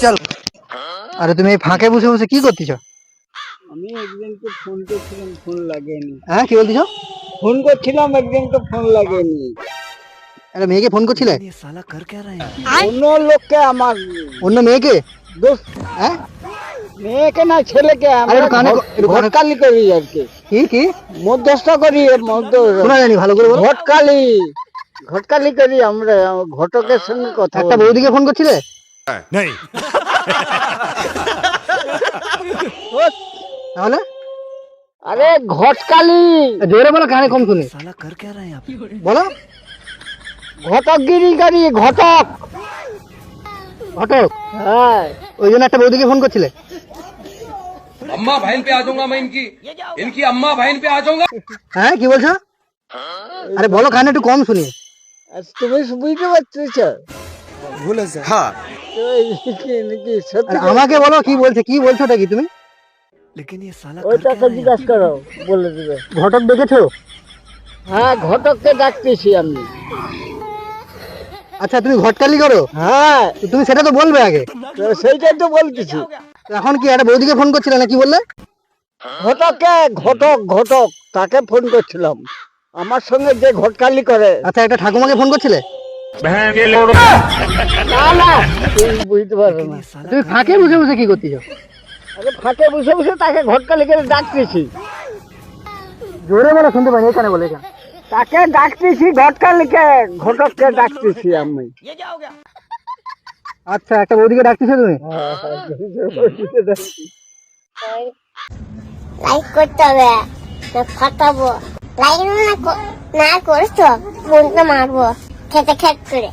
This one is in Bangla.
চল। আরে তুমি এই ফাঁকে বসে বসে কি করতেছ? আমি একজনকে ফোন করছিলাম, ফোন লাগেনি। হ্যাঁ, কি বলতেছ? ফোন করছিলাম একজনকে, ফোন লাগেনি। আরে মেয়েকে ফোন করছিলে? অন্য লোককে, আমার অন্য মেয়েকে? দোস্ত। হ্যাঁ, মেয়েকে না, ছেলেকে। আরে একটু কানে একটু কানে ঘটকালি করি আর কি, কি কি মধ্যস্থ করি। শোনা জানি, ভালো করে বলো। ঘটকালি, ঘটকালি করি আমরা, ঘটকের সঙ্গে কথা একটা বলি। বৌদিকে ফোন করছিলে? नहीं। তাহলে আরে ঘটকালি, জোরে বলো, কানে কম শুনি। বলো। ঘটকগিরি করি, ঘটক। ঘটক? হ্যাঁ, ওই জন্য একটা বৌদিকে ফোন করছিলে? अम्मा बहन पे आ जाऊंगा मैं, इनकी इनकी अम्मा बहन पे आ जाऊंगा। হ্যাঁ, কি বলছো? আরে বলো, কানে একটু কম শুনি। তুমি বুঝতে পারছিস? हाँ। তো নাকি সত্যি? আরে আমাকে বলো, কি বলছে, কি বলছোটা কি তুমি? ওইটাকে জিজ্ঞাসা করো, বলে দিবে। ঘটক দেখেছো? হ্যাঁ, ঘটককে ডাকতেছি আমি। আচ্ছা, তুমি ঘটকালি করো? হ্যাঁ, তো তুমি সেটা তো বলবে আগে। তো সেইটাই তো বলতেছি। তো এখন কি একটা বৌদিকে ফোন করছিলে না, কি বললে? ঘটককে, ঘটক ঘটক তাকে ফোন করছিলাম, আমার সঙ্গে যে ঘটকালি করে। আচ্ছা, একটা ঠাকুমাকে ফোন করছিলে? না না, তুমি বুঝতে পারো না। তুমি ফাঁকে বসে বসে কি করতেছো? আরে ফাঁকে বসে বসে তাকে ঘটকালি করে ডাকতেছি। জোরে বলো, শুনতে পাই, এখানে বলে, এখানে। তাকে ডাকতেছি, ঘটকালিকে, ঘটককে ডাকতেছি আমি। আচ্ছা, একটা বৌদিকে ডাকতেছো তুমি? লাইক করতে হবে, তো ফাটাবো। লাইক না করছো, ফোনটা মারবো খেতে খেত করে।